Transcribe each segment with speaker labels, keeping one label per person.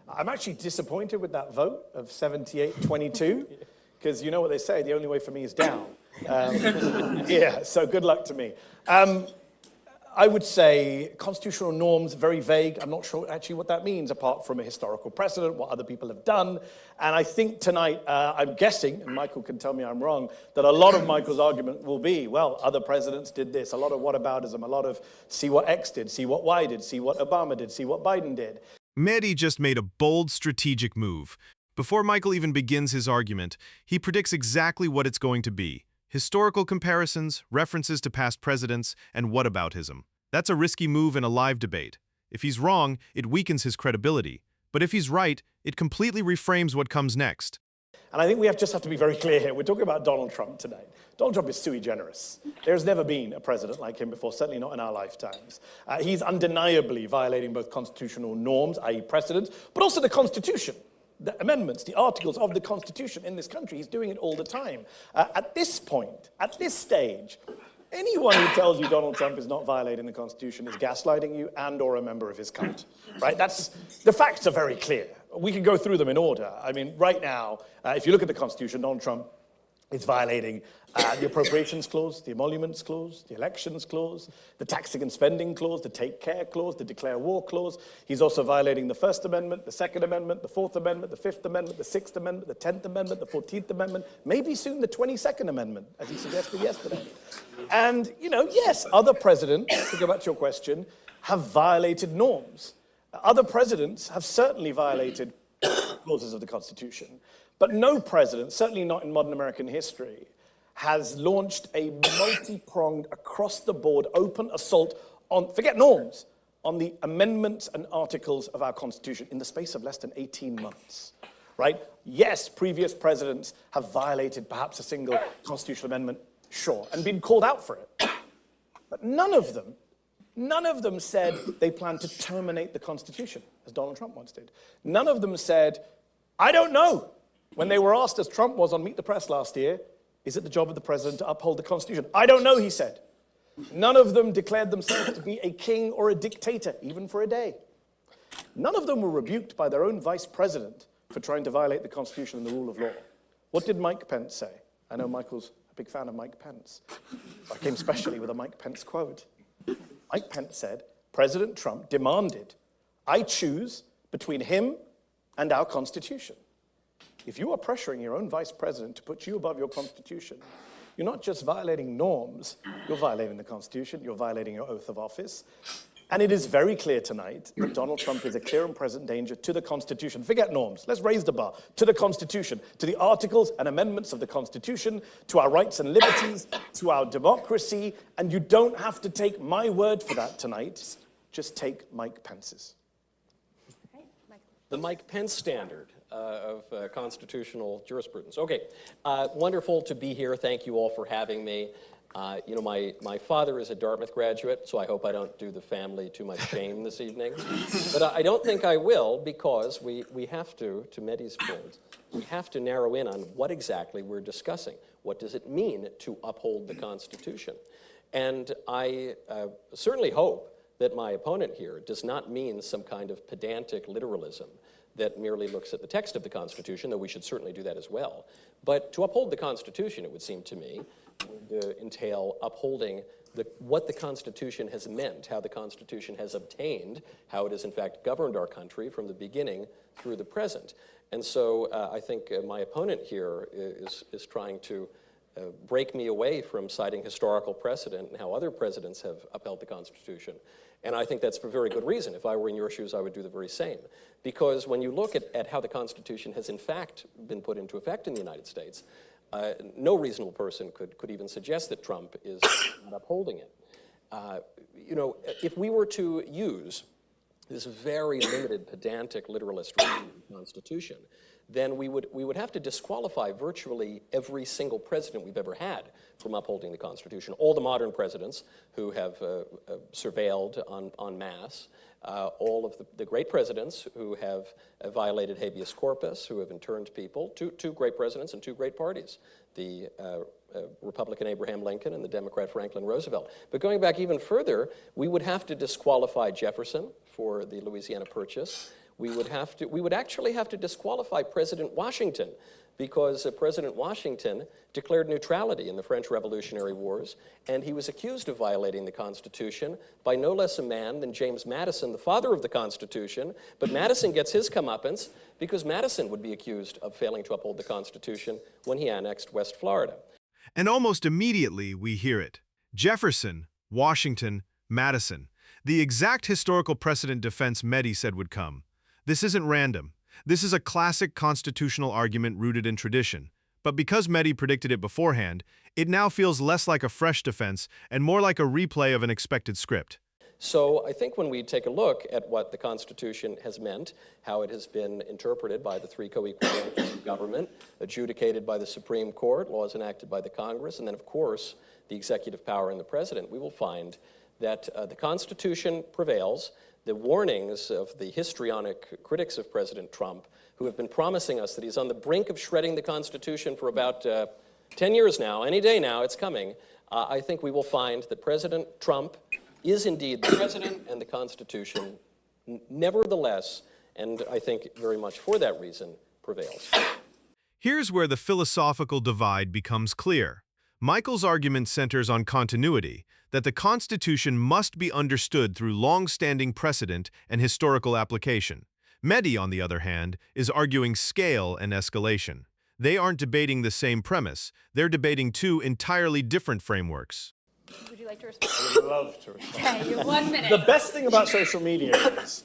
Speaker 1: I'm actually disappointed with that vote of 78-22, because you know what they say, the only way for me is down. Yeah, so good luck to me. I would say constitutional norms, very vague. I'm not sure actually what that means, apart from a historical precedent, what other people have done. And I think tonight, I'm guessing, and Michael can tell me I'm wrong, that a lot of Michael's argument will be, well, other presidents did this, a lot of whataboutism, a lot of see what X did, see what Y did, see what Obama did, see what Biden did.
Speaker 2: Mehdi just made a bold strategic move. Before Michael even begins his argument, he predicts exactly what it's going to be. Historical comparisons, references to past presidents, and whataboutism. That's a risky move in a live debate. If he's wrong, it weakens his credibility. But if he's right, it completely reframes what comes next.
Speaker 1: And I think we just have to be very clear here. We're talking about Donald Trump tonight. Donald Trump is sui generis. There's never been a president like him before, certainly not in our lifetimes. He's undeniably violating both constitutional norms, i.e. precedents, but also the Constitution. The amendments, the articles of the Constitution in this country. He's doing it all the time. At this point, at this stage, anyone who tells you Donald Trump is not violating the Constitution is gaslighting you and or a member of his cult, right? The facts are very clear. We can go through them in order. I mean, right now, if you look at the Constitution, Donald Trump is violating the Appropriations Clause, the Emoluments Clause, the Elections Clause, the Taxing and Spending Clause, the Take Care Clause, the Declare War Clause. He's also violating the First Amendment, the Second Amendment, the Fourth Amendment, the Fifth Amendment, the Sixth Amendment, the 10th Amendment, the 14th Amendment, maybe soon the 22nd Amendment, as he suggested yesterday. And, you know, yes, other presidents, to go back to your question, have violated norms. Other presidents have certainly violated clauses of the Constitution. But no president, certainly not in modern American history, has launched a multi-pronged, across-the-board, open assault on, forget norms, on the amendments and articles of our Constitution in the space of less than 18 months, right? Yes, previous presidents have violated perhaps a single constitutional amendment, sure, and been called out for it. But none of them said they plan to terminate the Constitution, as Donald Trump once did. None of them said, I don't know. When they were asked, as Trump was on Meet the Press last year, is it the job of the president to uphold the Constitution? I don't know, he said. None of them declared themselves to be a king or a dictator, even for a day. None of them were rebuked by their own vice president for trying to violate the Constitution and the rule of law. What did Mike Pence say? I know Michael's a big fan of Mike Pence. I came specially with a Mike Pence quote. Mike Pence said, President Trump demanded, I choose between him and our Constitution. If you are pressuring your own vice president to put you above your Constitution, you're not just violating norms, you're violating the Constitution, you're violating your oath of office. And it is very clear tonight that Donald Trump is a clear and present danger to the Constitution. Forget norms, let's raise the bar. To the Constitution, to the articles and amendments of the Constitution, to our rights and liberties, to our democracy. And you don't have to take my word for that tonight, just take Mike Pence's.
Speaker 3: The Mike Pence standard of constitutional jurisprudence. Okay, wonderful to be here. Thank you all for having me. You know, my father is a Dartmouth graduate, so I hope I don't do the family too much shame this evening. But I don't think I will, because we have to Mehdi's point, we have to narrow in on what exactly we're discussing. What does it mean to uphold the Constitution? And I certainly hope that my opponent here does not mean some kind of pedantic literalism that merely looks at the text of the Constitution, though we should certainly do that as well. But to uphold the Constitution, it would seem to me, would entail upholding what the Constitution has meant, how the Constitution has obtained, how it has in fact governed our country from the beginning through the present. And so I think my opponent here is trying to break me away from citing historical precedent and how other presidents have upheld the Constitution. And I think that's for very good reason. If I were in your shoes, I would do the very same. Because when you look at how the Constitution has in fact been put into effect in the United States, no reasonable person could even suggest that Trump is not upholding it. You know, if we were to use this very limited, pedantic, literalist reading of the Constitution, then we would have to disqualify virtually every single president we've ever had from upholding the Constitution. All the modern presidents who have surveilled en masse, all of the great presidents who have violated habeas corpus, who have interned people, two great presidents and two great parties, the Republican Abraham Lincoln and the Democrat Franklin Roosevelt. But going back even further, we would have to disqualify Jefferson for the Louisiana Purchase. we would actually have to disqualify President Washington, because President Washington declared neutrality in the French Revolutionary Wars, and he was accused of violating the Constitution by no less a man than James Madison, the father of the Constitution. But Madison gets his comeuppance because Madison would be accused of failing to uphold the Constitution when he annexed West Florida.
Speaker 2: And almost immediately we hear it. Jefferson, Washington, Madison. The exact historical precedent defense Mehdi said would come. This isn't random. This is a classic constitutional argument rooted in tradition. But because Mehdi predicted it beforehand, it now feels less like a fresh defense and more like a replay of an expected script.
Speaker 3: So I think when we take a look at what the Constitution has meant, how it has been interpreted by the three co-equal branches of government, adjudicated by the Supreme Court, laws enacted by the Congress, and then, of course, the executive power and the president, we will find that the Constitution prevails. The warnings of the histrionic critics of President Trump, who have been promising us that he's on the brink of shredding the Constitution for about 10 years now, any day now, it's coming, I think we will find that President Trump is indeed the president and the Constitution, nevertheless, and I think very much for that reason, prevails.
Speaker 2: Here's where the philosophical divide becomes clear. Michael's argument centers on continuity, that the Constitution must be understood through long-standing precedent and historical application. Mehdi, on the other hand, is arguing scale and escalation. They aren't debating the same premise. They're debating two entirely different frameworks.
Speaker 4: Would you like to respond?
Speaker 1: I would love to respond.
Speaker 4: Okay, you have 1 minute.
Speaker 1: The best thing about social media is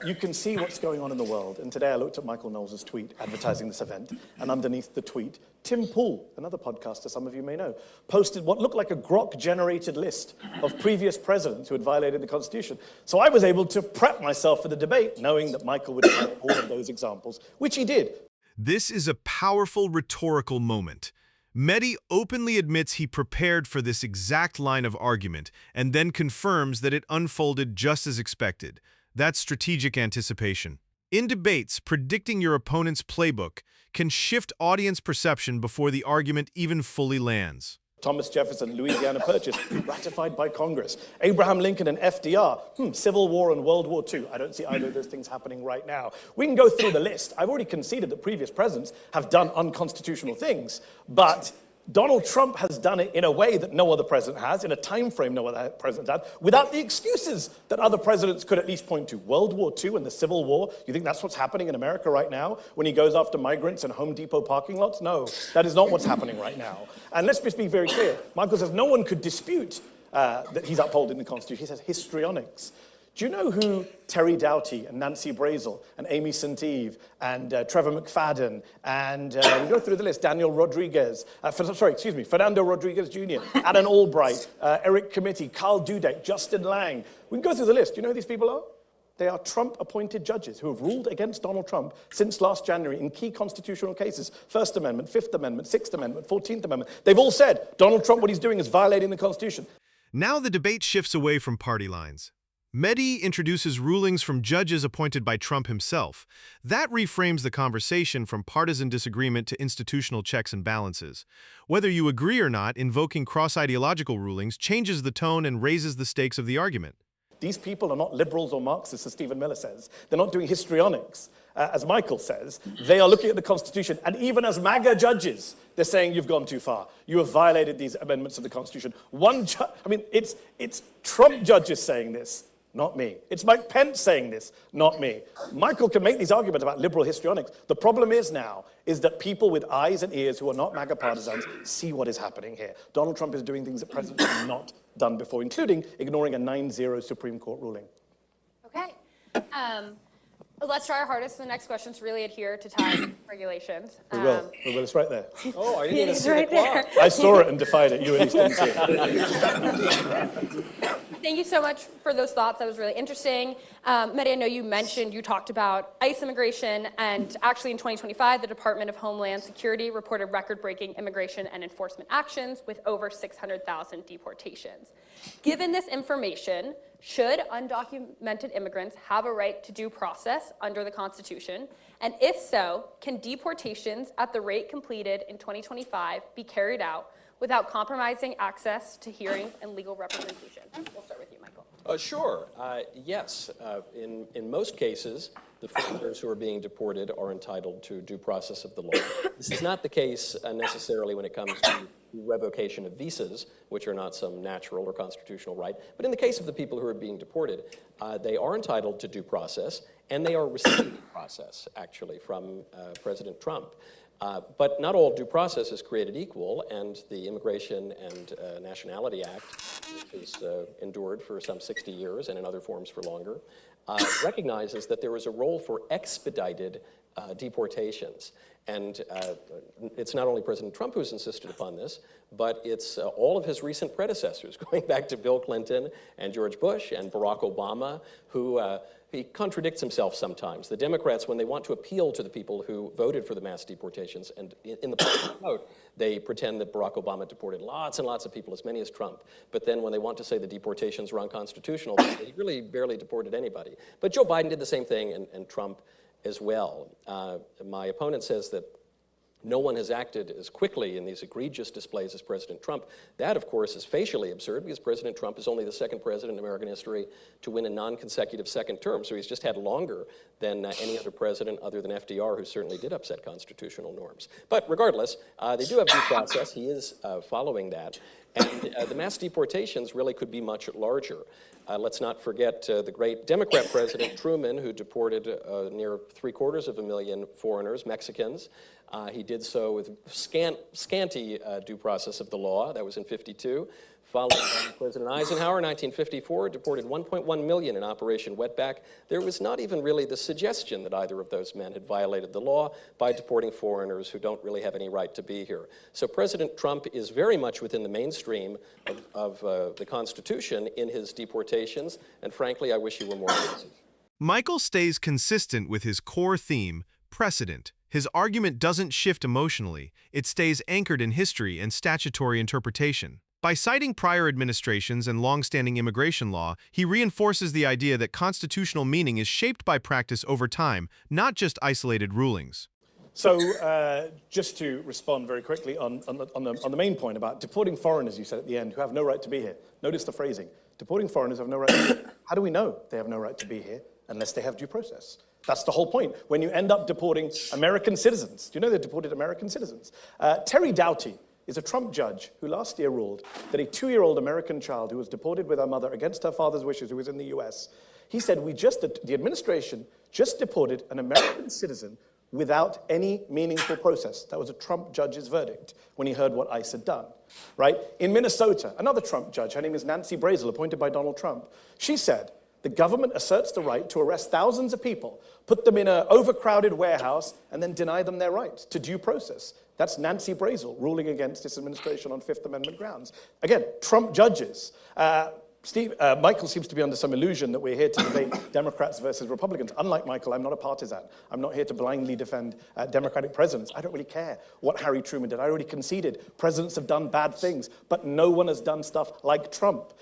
Speaker 1: you can see what's going on in the world. And today I looked at Michael Knowles' tweet advertising this event, and underneath the tweet, Tim Pool, another podcaster some of you may know, posted what looked like a Grok-generated list of previous presidents who had violated the Constitution. So I was able to prep myself for the debate, knowing that Michael would cite all of those examples, which he did.
Speaker 2: This is a powerful rhetorical moment. Mehdi openly admits he prepared for this exact line of argument and then confirms that it unfolded just as expected. That's strategic anticipation. In debates, predicting your opponent's playbook can shift audience perception before the argument even fully lands.
Speaker 1: Thomas Jefferson, Louisiana Purchase, ratified by Congress. Abraham Lincoln and FDR, Civil War and World War II. I don't see either of those things happening right now. We can go through the list. I've already conceded that previous presidents have done unconstitutional things, but Donald Trump has done it in a way that no other president has, in a time frame no other president has, without the excuses that other presidents could at least point to. World War II and the Civil War, you think that's what's happening in America right now when he goes after migrants in Home Depot parking lots? No, that is not what's happening right now. And let's just be very clear. Michael says no one could dispute that he's upholding the Constitution. He says histrionics. Do you know who Terry Doughty and Nancy Brazel and Amy St. Eve and Trevor McFadden and we go through the list, Fernando Rodriguez Jr., Alan Albright, Eric Committee, Carl Dudek, Justin Lang. We can go through the list. Do you know who these people are? They are Trump-appointed judges who have ruled against Donald Trump since last January in key constitutional cases. First Amendment, Fifth Amendment, Sixth Amendment, 14th Amendment. They've all said Donald Trump, what he's doing is violating the Constitution.
Speaker 2: Now the debate shifts away from party lines. Mehdi introduces rulings from judges appointed by Trump himself. That reframes the conversation from partisan disagreement to institutional checks and balances. Whether you agree or not, invoking cross-ideological rulings changes the tone and raises the stakes of the argument.
Speaker 1: These people are not liberals or Marxists, as Stephen Miller says. They're not doing histrionics, as Michael says. They are looking at the Constitution, and even as MAGA judges, they're saying you've gone too far. You have violated these amendments of the Constitution. It's Trump judges saying this. Not me. It's Mike Pence saying this, not me. Michael can make these arguments about liberal histrionics. The problem is now is that people with eyes and ears who are not MAGA partisans see what is happening here. Donald Trump is doing things that presidents have not done before, including ignoring a 9-0 Supreme Court ruling.
Speaker 4: Okay. Let's try our hardest in the next question to really adhere to time regulations.
Speaker 1: We will. It's right there.
Speaker 3: Oh, I didn't even
Speaker 4: It's
Speaker 3: see
Speaker 4: right
Speaker 3: the clock.
Speaker 4: there.
Speaker 1: I saw it and defied it. You at least didn't see it.
Speaker 4: Thank you so much for those thoughts. That was really interesting. Mehdi, I know you talked about ICE immigration, and actually in 2025, the Department of Homeland Security reported record-breaking immigration and enforcement actions with over 600,000 deportations. Given this information, should undocumented immigrants have a right to due process under the Constitution? And if so, can deportations at the rate completed in 2025 be carried out without compromising access to hearings and legal representation? We'll start with you, Michael.
Speaker 3: Sure. Yes. In most cases, the foreigners who are being deported are entitled to due process of the law. This is not the case necessarily when it comes to revocation of visas, which are not some natural or constitutional right. But in the case of the people who are being deported, they are entitled to due process, and they are receiving process, actually, from President Trump. But not all due process is created equal, and the Immigration and Nationality Act, which has endured for some 60 years and in other forms for longer, recognizes that there is a role for expedited deportations. And it's not only President Trump who's insisted upon this, but it's all of his recent predecessors, going back to Bill Clinton and George Bush and Barack Obama, who he contradicts himself sometimes. The Democrats, when they want to appeal to the people who voted for the mass deportations, and in the popular vote, they pretend that Barack Obama deported lots and lots of people, as many as Trump. But then when they want to say the deportations were unconstitutional, they say he really barely deported anybody. But Joe Biden did the same thing, and Trump as well. My opponent says that no one has acted as quickly in these egregious displays as President Trump. That, of course, is facially absurd because President Trump is only the second president in American history to win a non-consecutive second term. So he's just had longer than any other president other than FDR, who certainly did upset constitutional norms. But regardless, they do have due process. He is following that. And the mass deportations really could be much larger. Let's not forget the great Democrat President Truman, who deported near 750,000 foreigners, Mexicans. He did so with scanty due process of the law. That was in '52. Followed by President Eisenhower in 1954, deported 1.1 million in Operation Wetback. There was not even really the suggestion that either of those men had violated the law by deporting foreigners who don't really have any right to be here. So President Trump is very much within the mainstream of the Constitution in his deportations, and frankly, I wish he were more aggressive.
Speaker 2: Michael stays consistent with his core theme, precedent. His argument doesn't shift emotionally. It stays anchored in history and statutory interpretation. By citing prior administrations and long-standing immigration law, he reinforces the idea that constitutional meaning is shaped by practice over time, not just isolated rulings.
Speaker 1: So just to respond very quickly on the main point about deporting foreigners, you said at the end, who have no right to be here. Notice the phrasing. Deporting foreigners who have no right to be here. How do we know they have no right to be here unless they have due process? That's the whole point. When you end up deporting American citizens, do you know they deported American citizens? Terry Doughty is a Trump judge who last year ruled that a 2-year-old American child who was deported with her mother against her father's wishes, who was in the US, he said, the administration just deported an American citizen without any meaningful process. That was a Trump judge's verdict when he heard what ICE had done, right? In Minnesota, another Trump judge, her name is Nancy Brazel, appointed by Donald Trump, she said, the government asserts the right to arrest thousands of people, put them in an overcrowded warehouse, and then deny them their right to due process. That's Nancy Brazel ruling against this administration on Fifth Amendment grounds. Again, Trump judges. Michael seems to be under some illusion that we're here to debate Democrats versus Republicans. Unlike Michael, I'm not a partisan. I'm not here to blindly defend Democratic presidents. I don't really care what Harry Truman did. I already conceded. Presidents have done bad things, but no one has done stuff like Trump.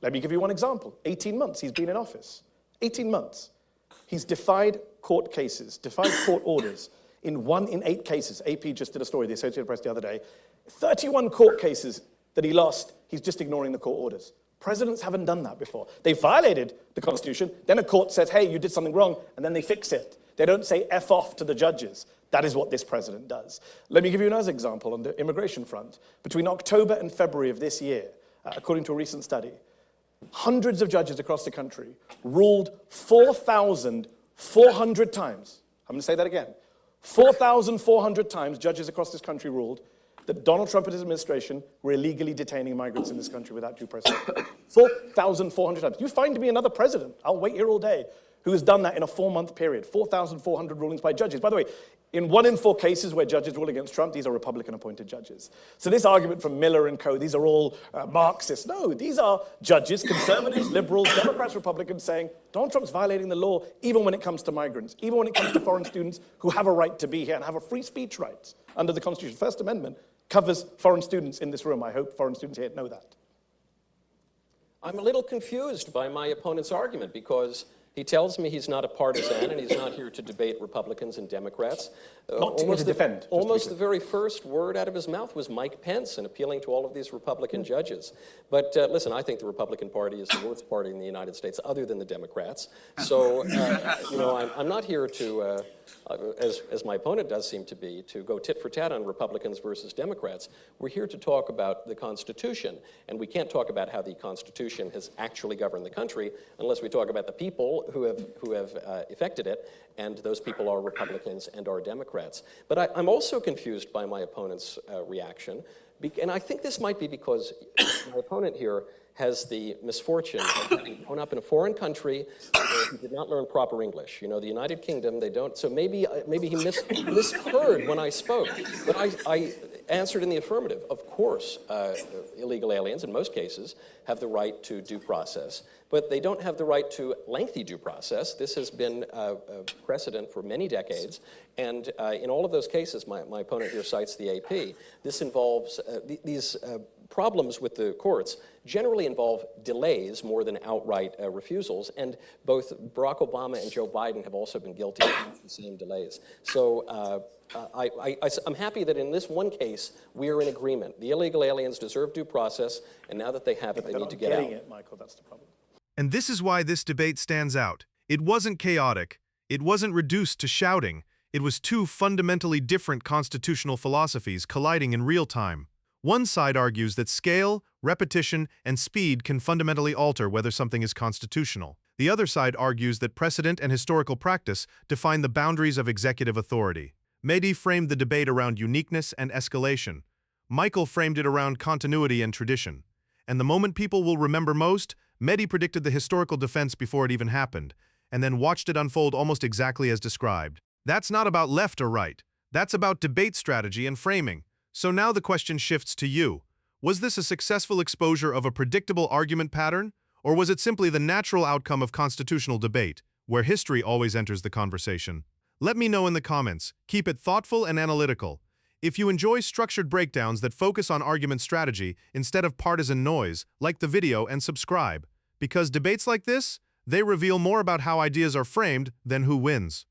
Speaker 1: Let me give you one example. 18 months he's been in office. 18 months. He's defied court cases, defied court orders in 1 in 8 cases. AP just did a story, the Associated Press the other day. 31 court cases that he lost, he's just ignoring the court orders. Presidents haven't done that before. They violated the Constitution, then a court says, hey, you did something wrong, and then they fix it. They don't say F off to the judges. That is what this president does. Let me give you another example on the immigration front. Between October and February of this year, according to a recent study, hundreds of judges across the country ruled 4,400 times. I'm going to say that again. 4,400 times judges across this country ruled that Donald Trump and his administration were illegally detaining migrants in this country without due process. 4,400 times. You find me another president, I'll wait here all day, who has done that in a 4-month period. 4,400 rulings by judges. By the way, in 1 in 4 cases where judges rule against Trump, these are Republican-appointed judges. So this argument from Miller and co, these are all Marxists. No, these are judges, conservatives, liberals, Democrats, Republicans, saying Donald Trump's violating the law even when it comes to migrants, even when it comes to foreign students who have a right to be here and have a free speech right under the Constitution. First Amendment covers foreign students in this room. I hope foreign students here know that.
Speaker 3: I'm a little confused by my opponent's argument because He tells me he's not a partisan and he's not here to debate Republicans and Democrats.
Speaker 1: Not to defend.
Speaker 3: Almost the very first word out of his mouth was Mike Pence and appealing to all of these Republican judges. But listen, I think the Republican Party is the worst party in the United States, other than the Democrats. So, you know, I'm not here to, as my opponent does seem to be, to go tit for tat on Republicans versus Democrats. We're here to talk about the Constitution, and we can't talk about how the Constitution has actually governed the country unless we talk about the people who have effected it, and those people are Republicans and are Democrats. But I'm also confused by my opponent's reaction, and I think this might be because my opponent here has the misfortune of having grown up in a foreign country where he did not learn proper English. You know, the United Kingdom, they don't, so maybe he misheard when I spoke. But I answered in the affirmative. Of course, illegal aliens, in most cases, have the right to due process, but they don't have the right to lengthy due process. This has been a precedent for many decades, and in all of those cases, my opponent here cites the AP, this involves, these problems with the courts generally involve delays more than outright refusals, and both Barack Obama and Joe Biden have also been guilty of the same delays. So I'm happy that in this one case, we are in agreement. The illegal aliens deserve due process, and now that they have it, they need to get out.
Speaker 1: Getting it, Michael, that's the problem.
Speaker 2: And this is why this debate stands out. It wasn't chaotic. It wasn't reduced to shouting. It was two fundamentally different constitutional philosophies colliding in real time. One side argues that scale, repetition, and speed can fundamentally alter whether something is constitutional. The other side argues that precedent and historical practice define the boundaries of executive authority. Mehdi framed the debate around uniqueness and escalation. Michael framed it around continuity and tradition. And the moment people will remember most, Mehdi predicted the historical defense before it even happened, and then watched it unfold almost exactly as described. That's not about left or right. That's about debate strategy and framing. So now the question shifts to you. Was this a successful exposure of a predictable argument pattern, or was it simply the natural outcome of constitutional debate, where history always enters the conversation? Let me know in the comments. Keep it thoughtful and analytical. If you enjoy structured breakdowns that focus on argument strategy instead of partisan noise, like the video and subscribe. Because debates like this, they reveal more about how ideas are framed than who wins.